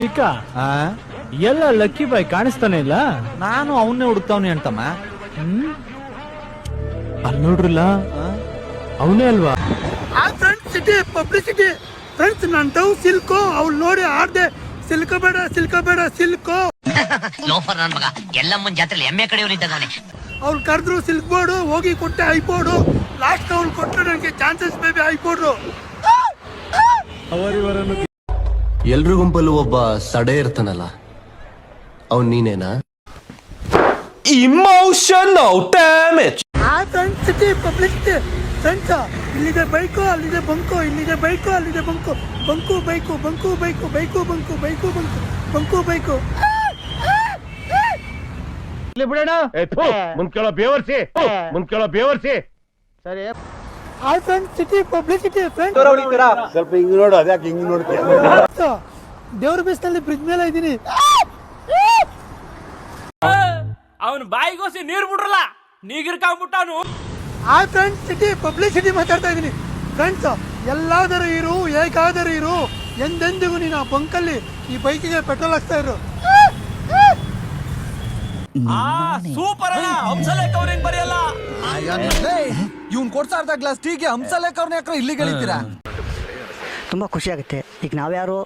ಚಿಕ್ಕ ಎಲ್ಲ ಲಕ್ಕಿ ಬಾಯ್ ಕಾಣಿಸ್ತಾನೆ ಇಲ್ಲ. ನಾನು ಅವನ್ನೇ ಹುಡುಕ್ತಾವ್ನಿ ಅಂತಮ್ಮ. ಅಲ್ಲಿ ನೋಡ್ರಲ್ಲ, ಅವನೇ ಅಲ್ವಾ? ಸಿಟಿ ಪಬ್ಲಿಸಿಟಿ ಫ್ರೆಂಡ್ಸ್, ನಾನು ಡವ್ ಸಿಲ್ಕೋ ಅವ್ಳು ನೋಡಿ ಆಡ್ದೆ. ಸಿಲ್ಕೋಬೇಡ ಸಿಲ್ಕೋಬೇಡ ಸಿಲ್ಕೋ ಲೋಫರ್ ನನ್ ಮಗ ಎಲ್ಲಮ್ಮನ್ ಜಾತ್ರೆಲಿ ಎಮ್ಮೆ ಕಡೆಯವನಿದ್ದಾನೆ. ಅವ್ಳು ಕರೆದ್ರು ಸಿಲ್ಕ್ ಬೋರ್ಡು, ಹೋಗಿ ಕೊಟ್ಟೆ ಐಬೋರ್ಡು. ಲಾಸ್ಟ್ ಅವ್ಳು ಕೊಟ್ಟರು ನನಗೆ ಚಾನ್ಸಸ್ ಬೇಬಿ ಐಬೋರ್ಡು. ಎಲ್ರ ಗುಂಪಲ್ಲೂ ಒಬ್ಬ ಸಡೆ ಇರ್ತಾನಲ್ಲ, ಅವ್ನ್ ನೀನೇನಾ? Emotional damage. Friends city publicity friends, ಇಲ್ಲಿದೆ ಬೈಕು ಅಲ್ಲಿದೆ ಬಂಕು, ಇಲ್ಲಿದೆ ಬೈಕು ಅಲ್ಲಿದೆ bunk, bunk bike bunk bike bike bunk bike bunk bunk bike. ಬಿಡೋಣ ಮುಂದ್ಕೆಳೋ ಬೇವರ್ಸಿ ಸರಿ. Hi friends city publicity friends, ಸ್ವಲ್ಪ ಹಿಂಗ್ ನೋಡು, ಅದ್ಯಾಕೆ ಹಿಂಗ್ ನೋಡ್ತೀಯ? ದೇವ್ರ ಬೇಸ್ನಲ್ಲಿ ಬ್ರಿಡ್ಜ್ ಮೇಲೆ ಇದ್ದೀನಿ. ಅವನು ಬಾಯಿಗೋಸಿ ನೀರ್ ಬಿಡ್ರಲ್ಲ, ನೀಗಿರ್ಕೊಂಡ್ಬಿಟ್ಟವನು. ಹಾಯ್ ಫ್ರೆಂಡ್ಸ್ ಸಿಟಿ ಪಬ್ಲಿಸಿಟಿ ಮಾತಾಡ್ತಾ ಇದ್ದೀನಿ. ಫ್ರೆಂಡ್ಸ್, ಎಲ್ಲಾದರೂ ಇರು, ಹೇಗಾದರೂ ಇರು, ಎಂದೆಂದಿಗೂ ನೀನು ಆ ಬಂಕಲ್ಲಿ ಈ ಬೈಕಿಗೆ ಪೆಟ್ರೋಲ್ ಹಾಕ್ತಾ ಇರು. ಸೂಪರ್ ಅಣ್ಣ, ಹಂಸಲೇಖ ಅವ್ರೇನ್ ಬರೆಯಲ್ಲ. ಇವ್ನ್ ಕೊಡ್ತಾ ಇರ್ತಾ ಗ್ಲಾಸ್ ಟೀಗೆ ಹಂಸಲೇಖ ಅವ್ರನ್ನ ಯಾಕ್ರೆ ಇಲ್ಲಿ ಗೆಳಿತೀರಾ? ತುಂಬ ಖುಷಿ ಆಗುತ್ತೆ. ಈಗ ನಾವ್ಯಾರು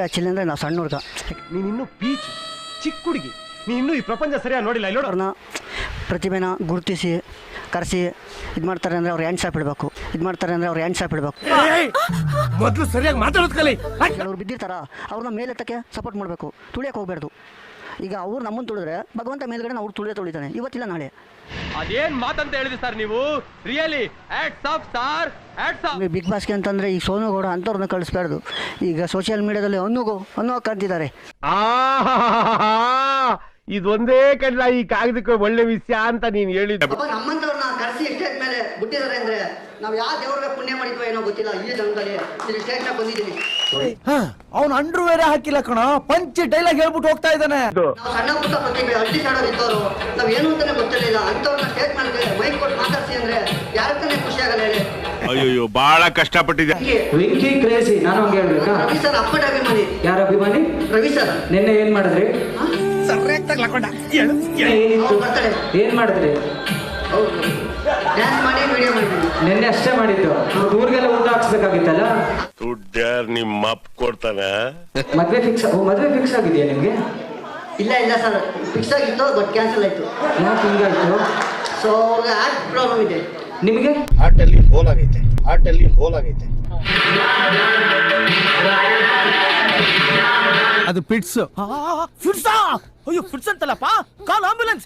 ಆ್ಯಕ್ಚುಲಿ ಅಂದರೆ ನಾವು ಸಣ್ಣ ಹುಡುಗ, ನೀನಿನ್ನು ಪೀಚ್ ಚಿಕ್ಕ ಹುಡುಗಿ, ನೀನು ಈ ಪ್ರಪಂಚ ಸರಿಯಾಗಿ ನೋಡಿಲ್ಲ. ಇಲ್ಲಿ ಅವ್ರನ್ನ ಪ್ರತಿಭೆನ ಗುರುತಿಸಿ ಕರೆಸಿ ಇದು ಮಾಡ್ತಾರೆ ಅಂದರೆ ಅವ್ರು ಹ್ಯಾಂಡ್ ಶಾಪ್ ಇಡಬೇಕು. ಮೊದಲು ಸರಿಯಾಗಿ ಮಾತಾಡೋದು ಕಲಿ. ಕೆಲವ್ರು ಬಿದ್ದಿರ್ತಾರ, ಅವ್ರನ್ನ ಮೇಲೆತ್ತಕ್ಕೆ ಸಪೋರ್ಟ್ ಮಾಡಬೇಕು, ತುಳಿಯಕ್ಕೆ ಹೋಗ್ಬಾರ್ದು. ಈಗ ಅವ್ರು ನಮ್ಮನ್ನು ತುಳಿದ್ರೆ ಭಗವಂತ ಮೇಲ್ಗಡೆ ಅವ್ರು ತುಳಿತಾನೆ, ಇವತ್ತಿಲ್ಲ ನಾಳೆ. ಅದೇನ್ ಮಾತಂತ ಹೇಳಿದ್ರಿ ಸರ್ ನೀವು? Really hats off sir, hats off. Big ಬಾಸ್ಗೆ ಅಂತಂದರೆ ಈ ಸೋನುಗೌಡ ಅಂಥವ್ರನ್ನ ಕಳಿಸ್ಬಾರ್ದು. ಈಗ ಸೋಷಿಯಲ್ ಮೀಡಿಯಾದಲ್ಲಿ ಅನ್ನೋ ಕಾಣ್ತಿದ್ದಾರೆ. ಇದೊಂದೇ ಕಡ್ಲ ಈ ಕಾಗದಕ್ಕೆ ಒಳ್ಳೆ ವಿಷಯ ಅಂತ ನೀನ್ ಹೇಳಿದ್ದೆ. ನಮ್ಮಂತವ್ರನ್ನ ಕರೆಸಿ ಸ್ಟೇಜ್ ಮೇಲೆ ಬಿಟ್ಟಿದ್ದಾರೆ ಅಂದ್ರೆ ನಾವು ಯಾವ ದೇವ್ರಿಗೆ ಪುಣ್ಯ ಮಾಡಿದ್ವೋ ಏನೋ ಗೊತ್ತಿಲ್ಲ. ಈ ಜನದಲ್ಲಿ ಇಲ್ಲಿ ಸ್ಟೇಜ್ ಮೇಲೆ ಬಂದಿದ್ದೀನಿ. ಅವ್ನು ಅಂಡ್ರೂ ಬೇರೆ ಹಾಕಿಲ್ಲ ಕಣ, ಪಂಚ್ ಡೈಲಾಗ್ ಹೇಳ್ಬಿಟ್ಟು ಹೋಗ್ತಾ ಇದ್ದಾನೆ. ನಾವು ಸಣ್ಣ ಪುಟ್ಟ ಪ್ರತಿಭೆ ಹಳ್ಳಿ ಸಾಡೋರು ಇದ್ದವರು, ನಾವ್ ಏನು ಅಂತಾನೆ ಗೊತ್ತಿರಲಿಲ್ಲ. ಅಂಥವ್ರನ್ನ ಸ್ಟೇಜ್ ಮೇಲೆ ಮೈಕ್ ಕೊಟ್ಟು ಮಾತಾಡ್ಸಿ ಅಂದ್ರೆ ಯಾರಕ್ಕನೇ ಖುಷಿ ಆಗಲ್ಲ ಹೇಳಿ. ಅಯ್ಯೋ ಬಹಳ ಕಷ್ಟಪಟ್ಟಿದ್ದೆ. ವೆಂಕಿ ಕ್ರೇಜಿ, ನಾನು ಹಂಗೆ ಹೇಳ್ಬೇಕಾ? ರವಿ ಸರ್ ಅಪ್ಪಟ ಅಭಿಮಾನಿ. ಯಾರ ಅಭಿಮಾನಿ? ರವಿ ಸರ್. ನಿನ್ನೆ ಏನ್ ಮಾಡಿದ್ರಿ? ಏನ್ ಮಾಡಿದ್ರಿ? ಡ್ಯಾನ್ಸ್ ಮಾಡಿ ವಿಡಿಯೋ ಮಾಡಿದ್ವಿ. ನಿನ್ನೆ ಅಷ್ಟೇ ಮಾಡಿದ್ದು. ಊರಿಗೆಲ್ಲ ಊಟ ಹಾಕ್ಸ್ಬೇಕಾಗಿತ್ತಲ್ಲ. ದುಡ್ಡ್ಯಾರ್ ನಿಮ್ಮ ಅಪ್ಪ ಕೊಡ್ತಾನೆ. ಮದ್ವೆ ಫಿಕ್ಸ್ ಆಗಿದೆಯಾ ನಿಮ್ಗೆ? ಇಲ್ಲ ಸರ್, ಫಿಕ್ಸ್ ಆಗಿತ್ತು, ಬಟ್ ಕ್ಯಾನ್ಸಲ್ ಆಯ್ತು. ಯಾಕೆ ಹಿಂಗಾಯ್ತು? ಸೊ ಅವ್ರಿಗೆ ಹಾರ್ಟ್ ಪ್ರಾಬ್ಲಮ್ ಇದೆ. ನಿಮಗೆ ಹಾರ್ಟಲ್ಲಿ ಹೋಲ್ ಆಗೈತೆ. ಅದು ಫಿಟ್ಸ್. ಫಿಟ್ಸಾ? ಅಯ್ಯೋ ಫಿಟ್ಸ್ ಅಂತಲ್ಲಪ್ಪ, ಕಾಲ್ ಆಂಬ್ಯುಲೆನ್ಸ್.